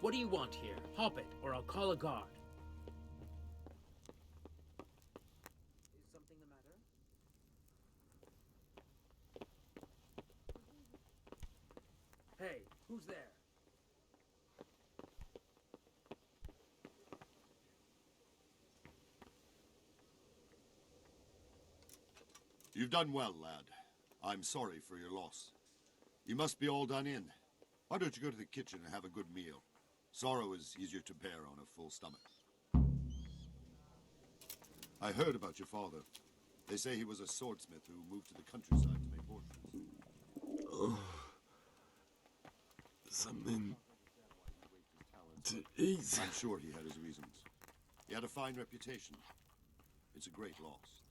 What do you want here? Hop it, or I'll call a guard. Is something the matter? Hey, who's there? You've done well, lad. I'm sorry for your loss. You must be all done in. Why don't you go to the kitchen and have a good meal? Sorrow is easier to bear on a full stomach. I heard about your father. They say he was a swordsmith who moved to the countryside to make portraits. Oh. Something to eat. I'm sure he had his reasons. He had a fine reputation. It's a great loss.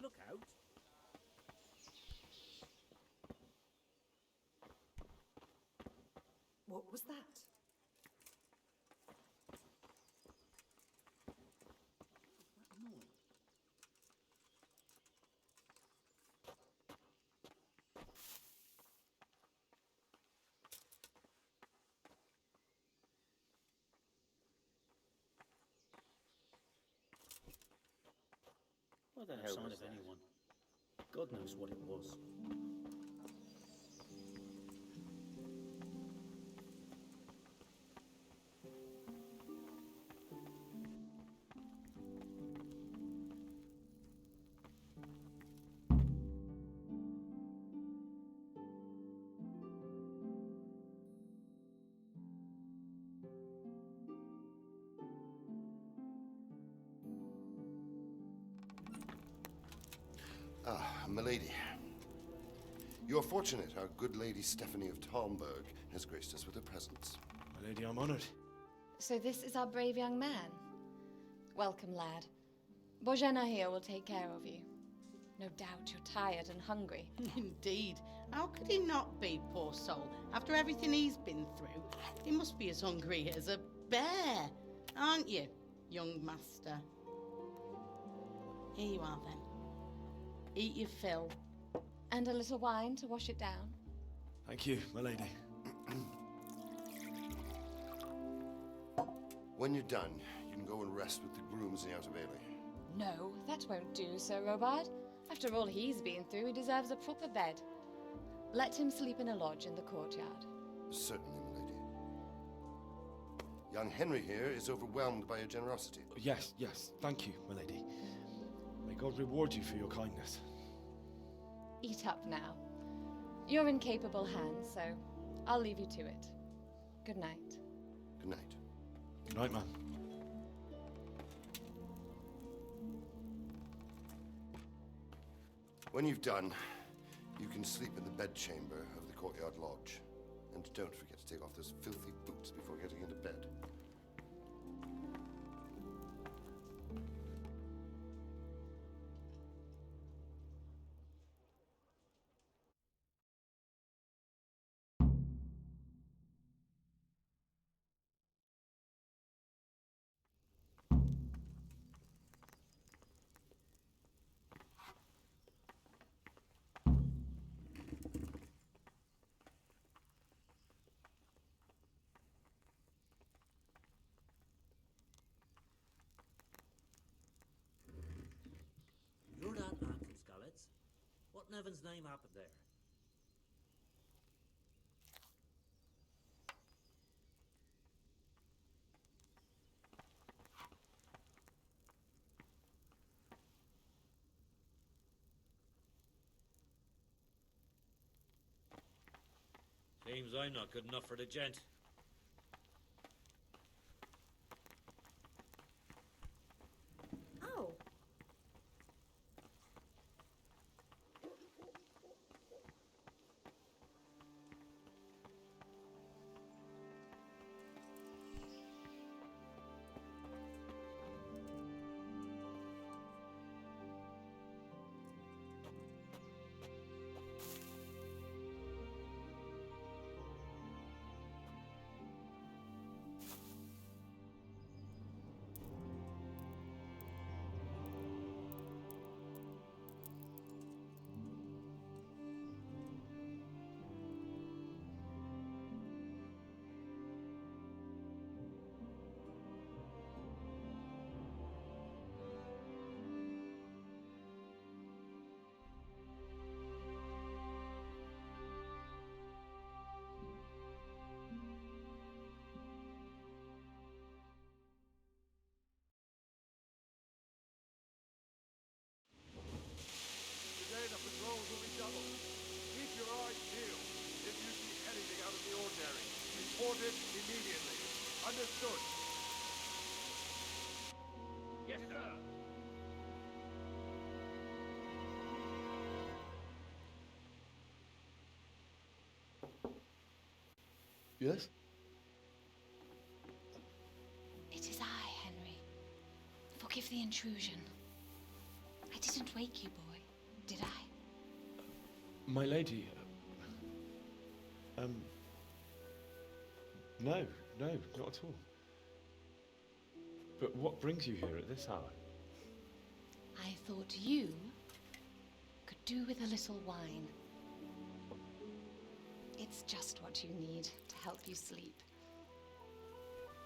Look out. What was that? What the hell was that? Anyone. God knows what it was. Ah, milady. You are fortunate our good lady Stephanie of Talmberg has graced us with her presence. My lady, I'm honored. So this is our brave young man. Welcome, lad. Bojana here will take care of you. No doubt you're tired and hungry. Indeed. How could he not be, poor soul? After everything he's been through, he must be as hungry as a bear. Aren't you, young master? Here you are, then. Eat your fill. And a little wine to wash it down. Thank you, my lady. When you're done, you can go and rest with the grooms in the Outer Bailey. No, that won't do, Sir Robard. After all he's been through, he deserves a proper bed. Let him sleep in a lodge in the courtyard. Certainly, milady. Young Henry here is overwhelmed by your generosity. Yes, thank you, my lady. May God reward you for your kindness. Eat up now. You're in capable hands, so I'll leave you to it. Good night. Good night. Good night, man. When you've done, you can sleep in the bedchamber of the courtyard lodge. And don't forget to take off those filthy boots before getting into bed. in heaven's name happened there? Seems I'm not good enough for the gent. Oh. Today the patrols will be doubled. Keep your eyes peeled. If you see anything out of the ordinary, report it immediately. Understood? Yes, sir. Yes? It is I, Henry. Forgive the intrusion. I didn't wake you, boy, did I? My lady. No, not at all. But what brings you here at this hour? I thought you could do with a little wine. It's just what you need to help you sleep.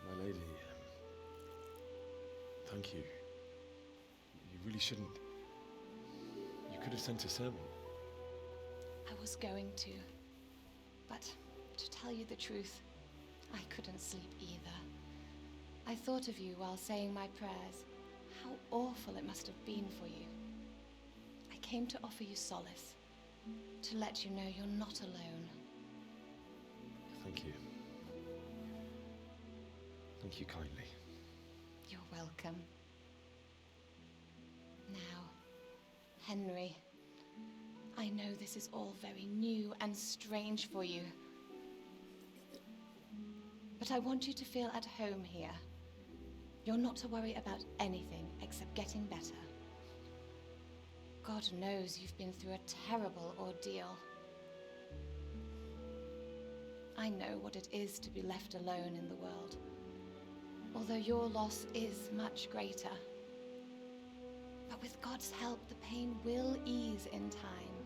My lady, thank you. You really shouldn't. You could have sent a sermon. I was going to, but to tell you the truth, I couldn't sleep either. I thought of you while saying my prayers. How awful it must have been for you. I came to offer you solace, to let you know you're not alone. Thank you. Thank you kindly. You're welcome. Now, Henry, I know this is all very new and strange for you. But I want you to feel at home here. You're not to worry about anything except getting better. God knows you've been through a terrible ordeal. I know what it is to be left alone in the world, although your loss is much greater. But with God's help, the pain will ease in time.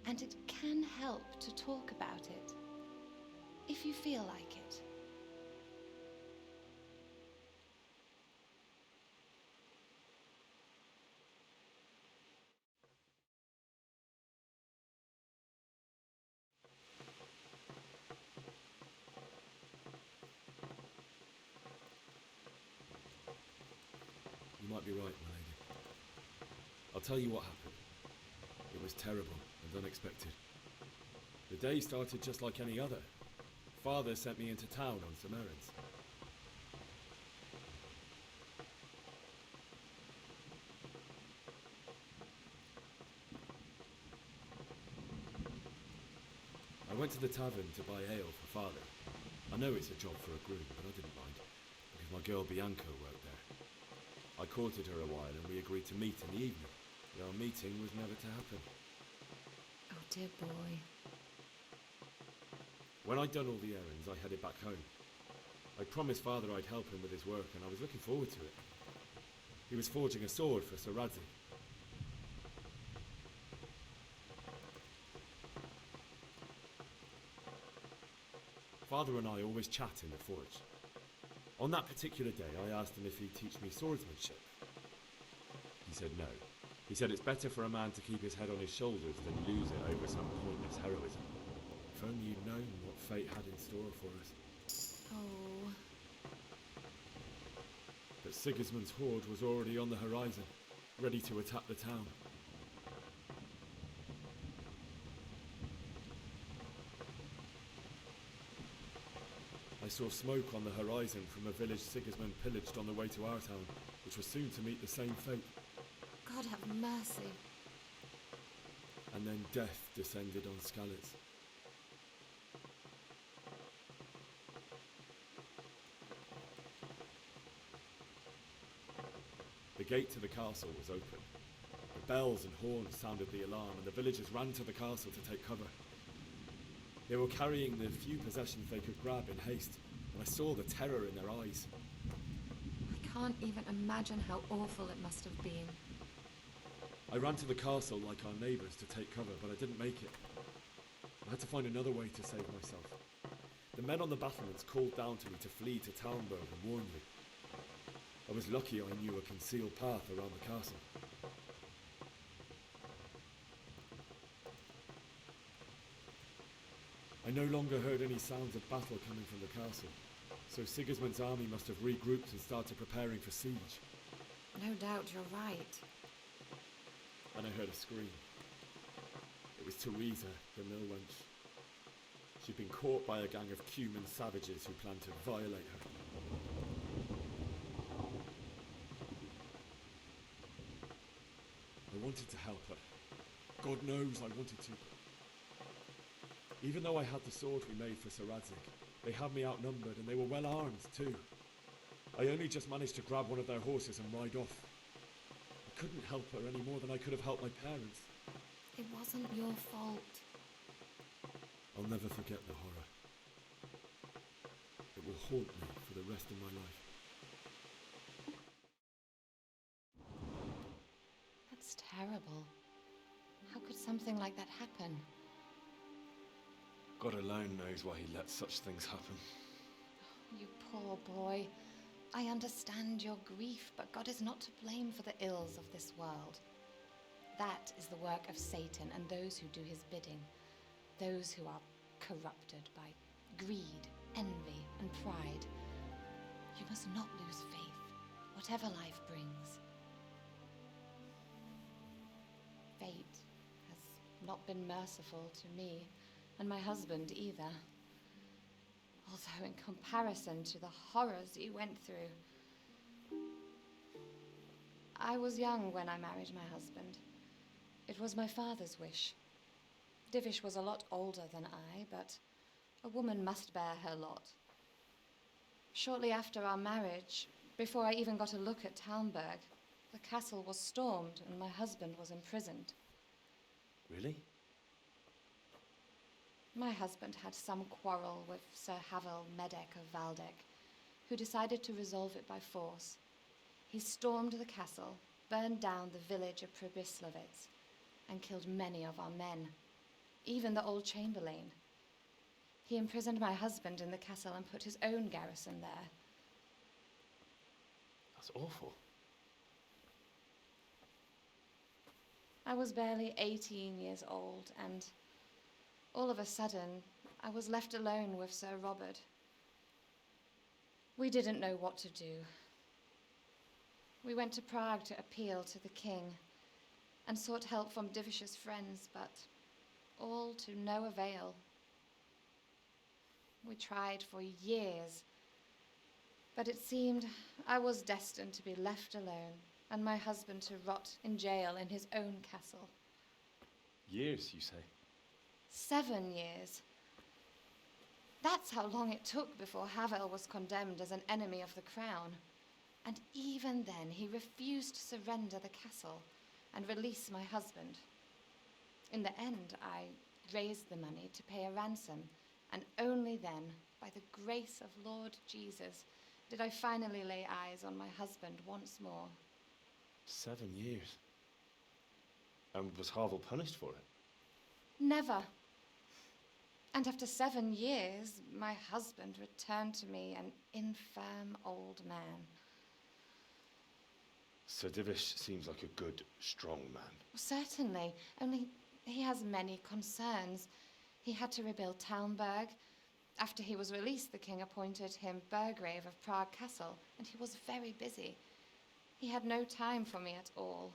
And it can help to talk about it, if you feel like it. You might be right, my lady. I'll tell you what happened. It was terrible and unexpected. The day started just like any other. Father sent me into town on some errands. I went to the tavern to buy ale for Father. I know it's a job for a groom, but I didn't mind, because my girl Bianca worked there. I courted her a while and we agreed to meet in the evening. But our meeting was never to happen. Oh, dear boy. When I'd done all the errands, I headed back home. I promised Father I'd help him with his work, and I was looking forward to it. He was forging a sword for Sir Radzi. Father and I always chat in the forge. On that particular day, I asked him if he'd teach me swordsmanship. He said no, He said it's better for a man to keep his head on his shoulders than lose it over some pointless heroism. If only you'd known what fate had in store for us. Oh. But Sigismund's horde was already on the horizon, ready to attack the town. I saw smoke on the horizon from a village Sigismund pillaged on the way to our town, which was soon to meet the same fate. God have mercy. And then death descended on Skalitz. The gate to the castle was open. The bells and horns sounded the alarm, and the villagers ran to the castle to take cover. They were carrying the few possessions they could grab in haste, and I saw the terror in their eyes. I can't even imagine how awful it must have been. I ran to the castle like our neighbours to take cover, but I didn't make it. I had to find another way to save myself. The men on the battlements called down to me to flee to Talmberg and warn me. I was lucky I knew a concealed path around the castle. I no longer heard any sounds of battle coming from the castle, so Sigismund's army must have regrouped and started preparing for siege. No doubt you're right. And I heard a scream. It was Teresa, the mill wench. She'd been caught by a gang of Cuman savages who planned to violate her. I wanted to help her. God knows I wanted to. Even though I had the sword we made for Sir Radzig, they had me outnumbered and they were well armed too. I only just managed to grab one of their horses and ride off. I couldn't help her any more than I could have helped my parents. It wasn't your fault. I'll never forget the horror. It will haunt me for the rest of my life. That's terrible. How could something like that happen? God alone knows why he lets such things happen. You poor boy. I understand your grief, but God is not to blame for the ills of this world. That is the work of Satan and those who do his bidding. Those who are corrupted by greed, envy, and pride. You must not lose faith, whatever life brings. Fate has not been merciful to me, and my husband either. Although in comparison to the horrors you went through. I was young when I married my husband. It was my father's wish. Divish was a lot older than I, but a woman must bear her lot. Shortly after our marriage, before I even got a look at Talmberg, the castle was stormed and my husband was imprisoned. Really? My husband had some quarrel with Sir Havel Medek of Valdek, who decided to resolve it by force. He stormed the castle, burned down the village of Pribyslavitz, and killed many of our men, even the old chamberlain. He imprisoned my husband in the castle and put his own garrison there. That's awful. I was barely 18 years old, and all of a sudden, I was left alone with Sir Robert. We didn't know what to do. We went to Prague to appeal to the king and sought help from Divish's friends, but all to no avail. We tried for years, but it seemed I was destined to be left alone and my husband to rot in jail in his own castle. Years, you say? 7 years. That's how long it took before Havel was condemned as an enemy of the crown. And even then, he refused to surrender the castle and release my husband. In the end, I raised the money to pay a ransom, and only then, by the grace of Lord Jesus, did I finally lay eyes on my husband once more. 7 years? And was Havel punished for it? Never. And after 7 years, my husband returned to me an infirm old man. Sir Divish seems like a good, strong man. Certainly, only he has many concerns. He had to rebuild Talmberg. After he was released, the king appointed him Burgrave of Prague Castle, and he was very busy. He had no time for me at all.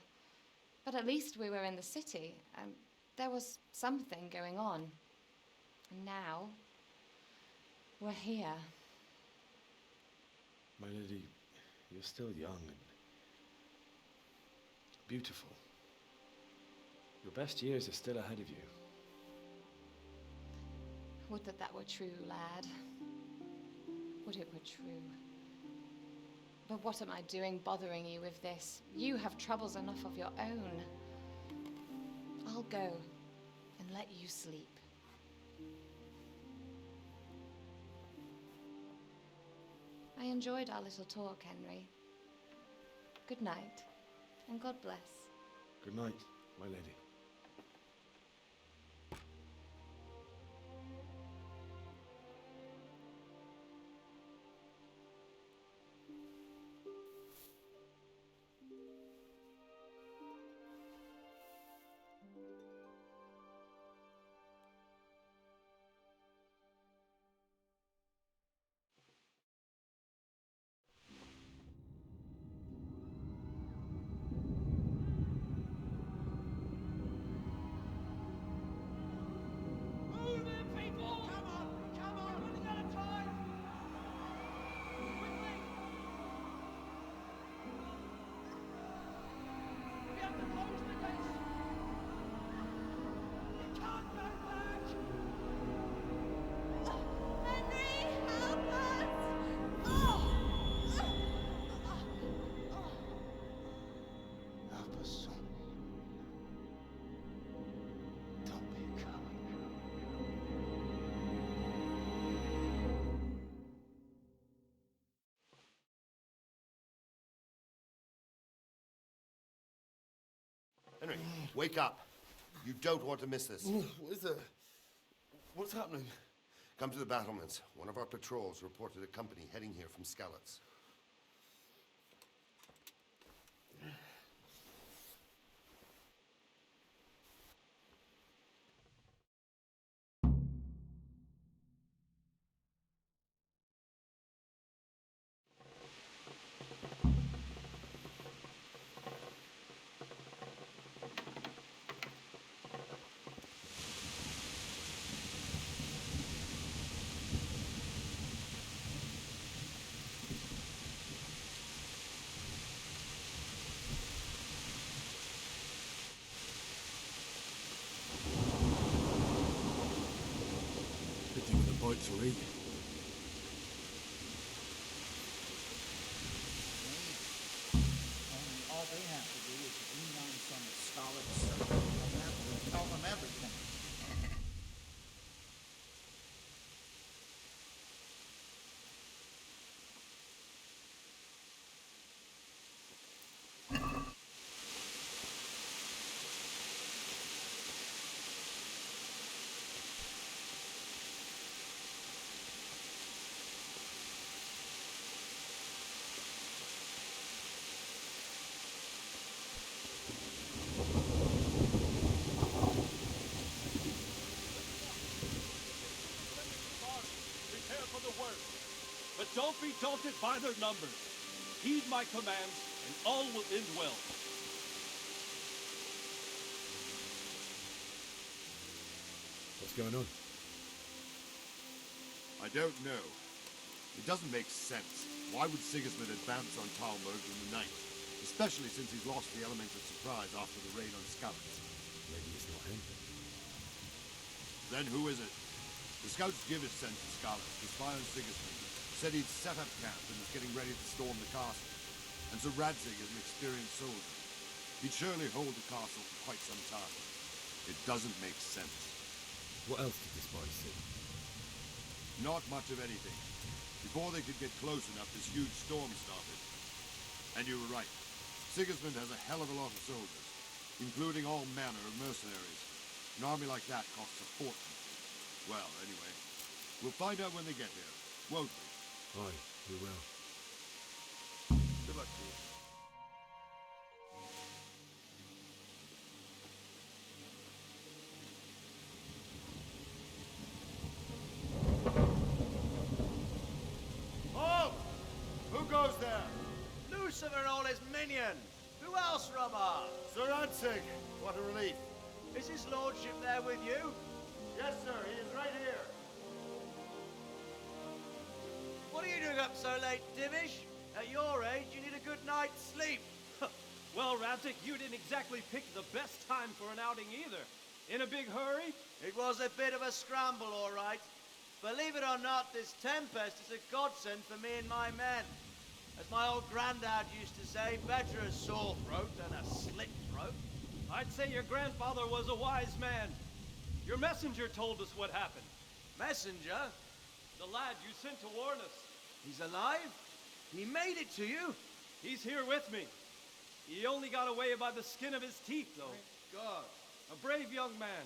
But at least we were in the city, and there was something going on. And now, we're here. My lady, you're still young and beautiful. Your best years are still ahead of you. Would that that were true, lad. Would it were true. But what am I doing bothering you with this? You have troubles enough of your own. I'll go and let you sleep. I enjoyed our little talk, Henry. Good night, and God bless. Good night, my lady. Henry, wake up. You don't want to miss this. What is that? What's happening? Come to the battlements. One of our patrols reported a company heading here from Skalitz. Pity with a bite to eat. All they have to do is lean on some scholar and tell them everything. Prepare for the worst. But don't be daunted by their numbers. Heed my commands, and all will end well. What's going on? I don't know. It doesn't make sense. Why would Sigismund advance on Talmberg in the night? Especially since he's lost the element of surprise after the raid on Skalitz. Maybe it's not him. Then who is it? The scouts Givis sent to Skalitz to spy on Sigismund said he'd set up camp and was getting ready to storm the castle. And Sir Radzig is an experienced soldier. He'd surely hold the castle for quite some time. It doesn't make sense. What else did the spies see? Not much of anything. Before they could get close enough, this huge storm started. And you were right. Sigismund has a hell of a lot of soldiers, including all manner of mercenaries. An army like that costs a fortune. Well, anyway, we'll find out when they get here, won't we? Aye, we will. Good luck to you. Fenian! Who else, Robber? Sir Ansig, what a relief. Is his lordship there with you? Yes, sir, he is right here. What are you doing up so late, Divish? At your age, you need a good night's sleep. Well, Raptic, you didn't exactly pick the best time for an outing either. In a big hurry? It was a bit of a scramble, all right. Believe it or not, this tempest is a godsend for me and my men. As my old granddad used to say, better a sore throat than a slit throat. I'd say your grandfather was a wise man. Your messenger told us what happened. Messenger? The lad you sent to warn us. He's alive? He made it to you? He's here with me. He only got away by the skin of his teeth, though. Thank God. A brave young man.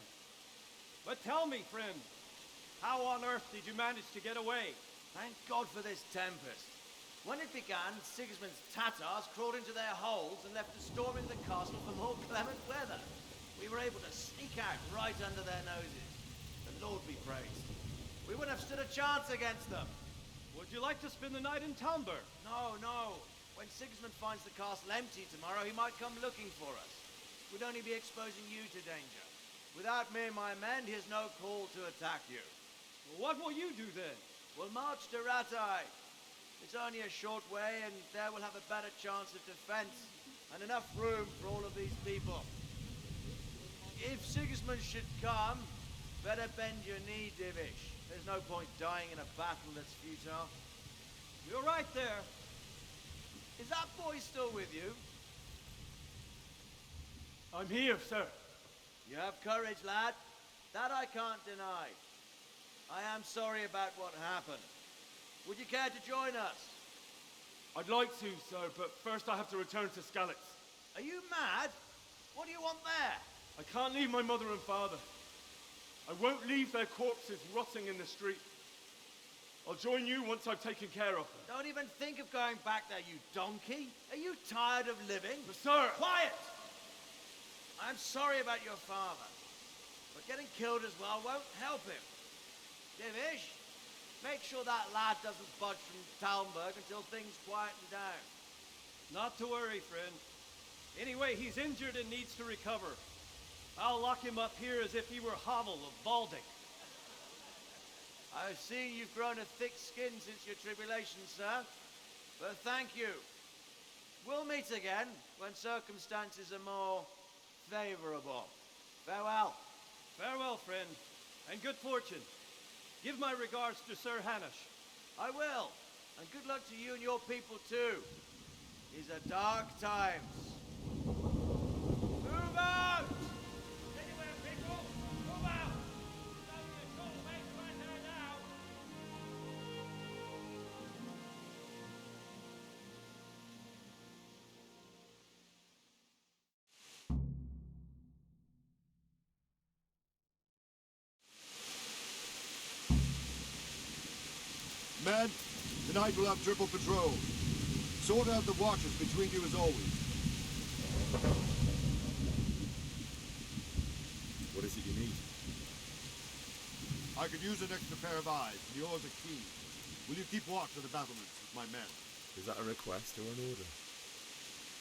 But tell me, friend, how on earth did you manage to get away? Thank God for this tempest. When it began, Sigismund's Tatars crawled into their holes and left us storming the castle for more clement weather. We were able to sneak out right under their noses. The Lord be praised. We wouldn't have stood a chance against them. Would you like to spend the night in Talmberg? No, no. When Sigismund finds the castle empty tomorrow, he might come looking for us. We'd only be exposing you to danger. Without me and my men, he has no call to attack you. Well, what will you do then? We'll march to Ratai. It's only a short way, and there we'll have a better chance of defense and enough room for all of these people. If Sigismund should come, better bend your knee, Divish. There's no point dying in a battle that's futile. You're right there. Is that boy still with you? I'm here, sir. You have courage, lad. That I can't deny. I am sorry about what happened. Would you care to join us? I'd like to, sir, but first I have to return to Skalitz. Are you mad? What do you want there? I can't leave my mother and father. I won't leave their corpses rotting in the street. I'll join you once I've taken care of them. Don't even think of going back there, you donkey. Are you tired of living? But sir! Quiet! I'm sorry about your father, but getting killed as well won't help him. Divish, make sure that lad doesn't budge from Talmberg until things quieten down. Not to worry, friend. Anyway, he's injured and needs to recover. I'll lock him up here as if he were Havel of Balding. I've seen you've grown a thick skin since your tribulation, sir. But thank you. We'll meet again when circumstances are more favorable. Farewell. Farewell, friend, and good fortune. Give my regards to Sir Hanush. I will. And good luck to you and your people, too. These are dark times. Move out! Anywhere, people! Move out! There's only a short way right there now. Men, tonight we'll have triple patrol. Sort out the watches between you as always. What is it you need? I could use an extra pair of eyes, and yours are keen. Will you keep watch of the battlements with my men? Is that a request or an order?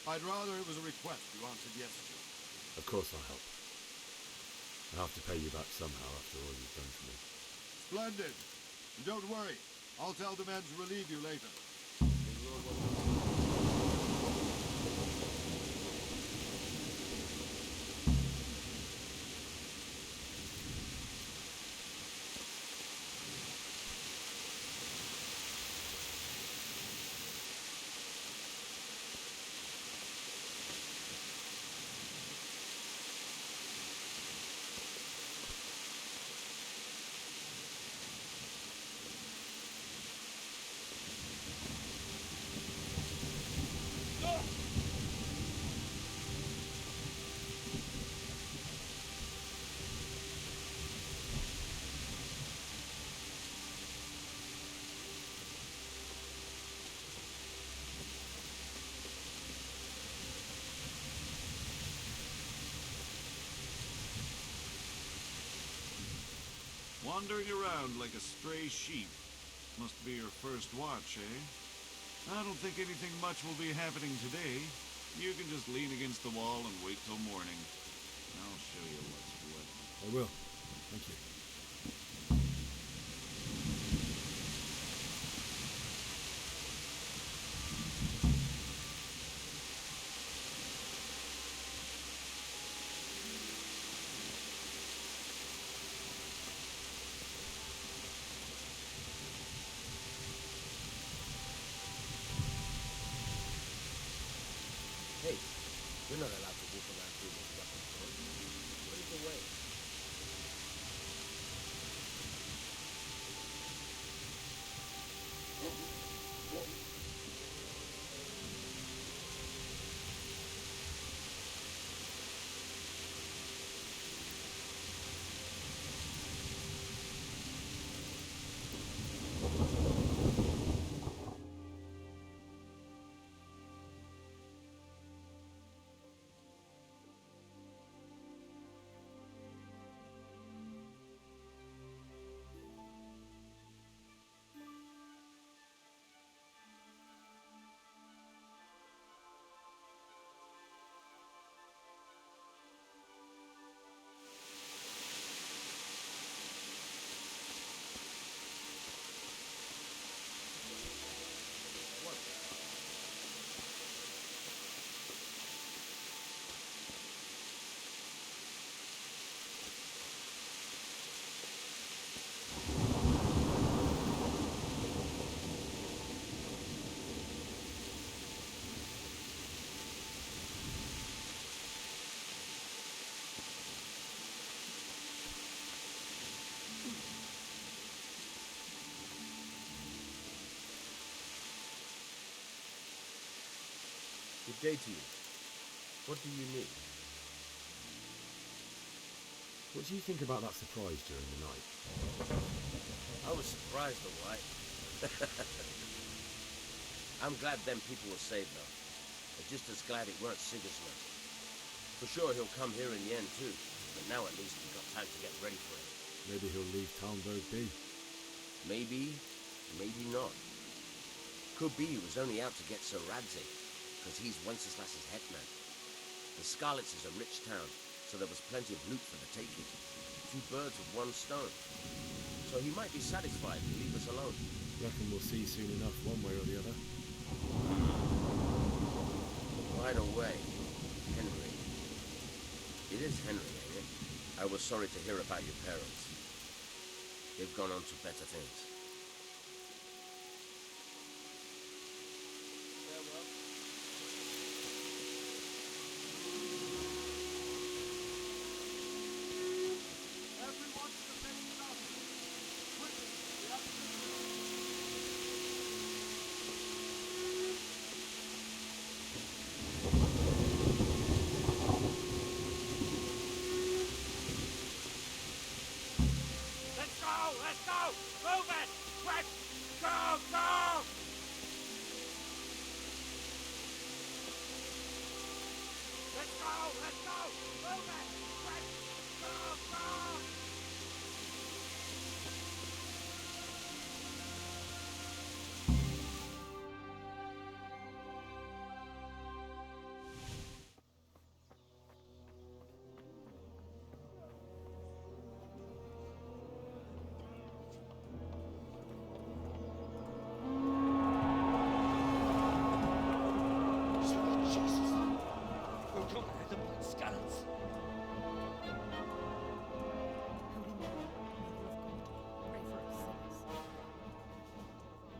I'd rather it was a request you answered yes to. Of course I'll help. I'll have to pay you back somehow after all you've done for me. Splendid. And don't worry, I'll tell the men to relieve you later. Wandering around like a stray sheep. Must be your first watch, eh? I don't think anything much will be happening today. You can just lean against the wall and wait till morning. I'll show you what's what. I will. Thank you. Hey, you're not allowed to walk around doing this weapons, boy. What is the way? Good day to you. What do you need? What do you think about that surprise during the night? I was surprised, all right. I'm glad them people were saved, though. I'm just as glad it weren't Sigismund. For sure he'll come here in the end, too. But now at least we've got time to get ready for it. Maybe he'll leave Talmberg be. Maybe, maybe not. Could be he was only out to get Sir Radzi, because he's Wenceslas's hetman. The Scarlets is a rich town, so there was plenty of loot for the taking. 2 birds with 1 stone. So he might be satisfied to leave us alone. Reckon we'll see soon enough, one way or the other. Right away, Henry. It is Henry, ain't it? I was sorry to hear about your parents. They've gone on to better things.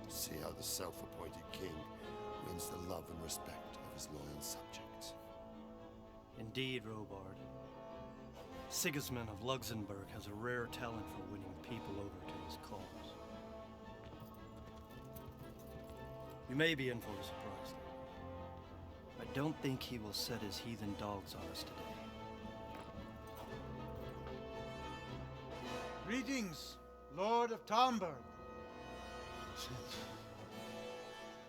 See how the self-appointed king wins the love and respect of his loyal subjects. Indeed, Robard. Sigismund of Luxembourg has a rare talent for winning people over to his cause. You may be in for a surprise, though. I don't think he will set his heathen dogs on us today. Greetings, Lord of Talmberg.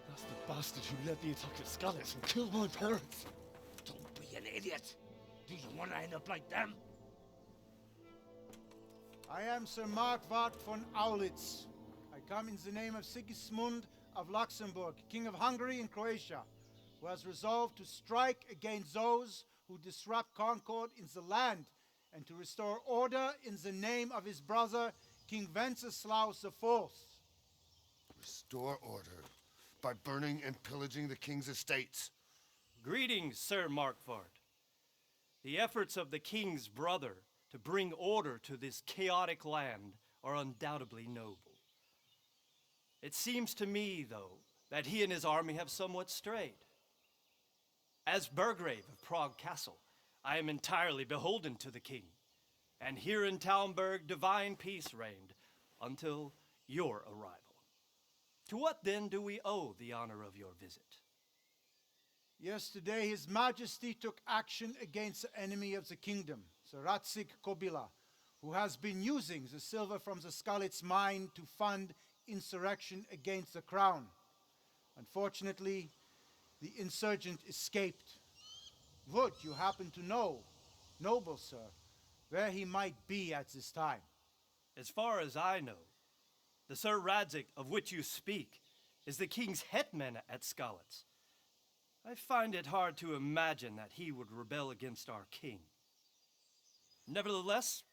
That's the bastard who led the attack at Scarlets and killed my parents. Don't be an idiot. Do you want to end up like them? I am Sir Markwart von Aulitz. I come in the name of Sigismund of Luxembourg, King of Hungary and Croatia, who has resolved to strike against those who disrupt concord in the land and to restore order in the name of his brother, King Wenceslaus IV. Restore order by burning and pillaging the king's estates. Greetings, Sir Markvart. The efforts of the king's brother to bring order to this chaotic land are undoubtedly noble. It seems to me, though, that he and his army have somewhat strayed. As Burgrave of Prague Castle, I am entirely beholden to the king, and here in Talmberg divine peace reigned until your arrival. To what then do we owe the honor of your visit? Yesterday, His Majesty took action against the enemy of the kingdom, the Ratsik Kobila, who has been using the silver from the Skalitz mine to fund insurrection against the crown. Unfortunately, the insurgent escaped. Would you happen to know, noble sir, where he might be at this time? As far as I know, the Sir Radzik of which you speak is the king's hetman at Skalitz. I find it hard to imagine that he would rebel against our king. Nevertheless,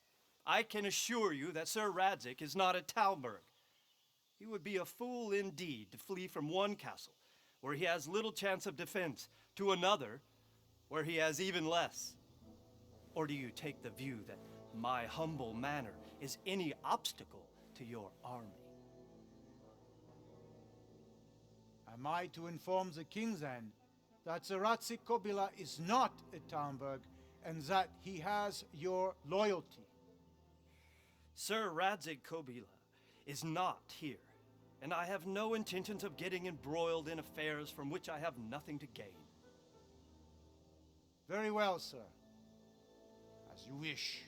I can assure you that Sir Radzik is not at Talmberg. He would be a fool indeed to flee from one castle, where he has little chance of defense, to another, where he has even less. Or do you take the view that my humble manner is any obstacle to your army? Am I to inform the king then that the Ratsik Kobila is not at Talmberg and that he has your loyalty? Sir Radzik Kobila is not here, and I have no intentions of getting embroiled in affairs from which I have nothing to gain. Very well, sir. As you wish.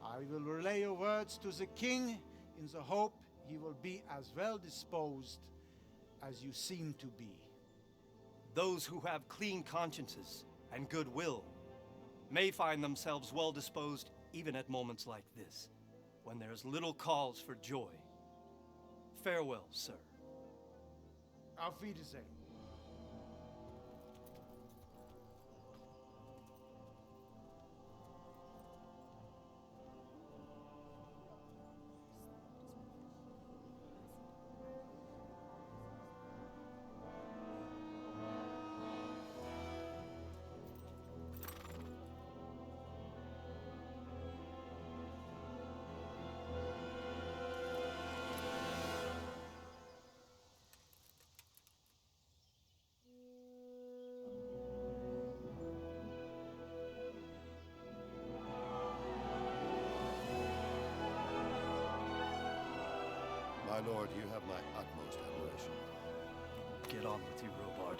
I will relay your words to the king in the hope he will be as well disposed as you seem to be. Those who have clean consciences and goodwill may find themselves well disposed even at moments like this, when there's little cause for joy. Farewell, sir. Auf Wiedersehen. My lord, you have my utmost admiration. Get on with you, Robard.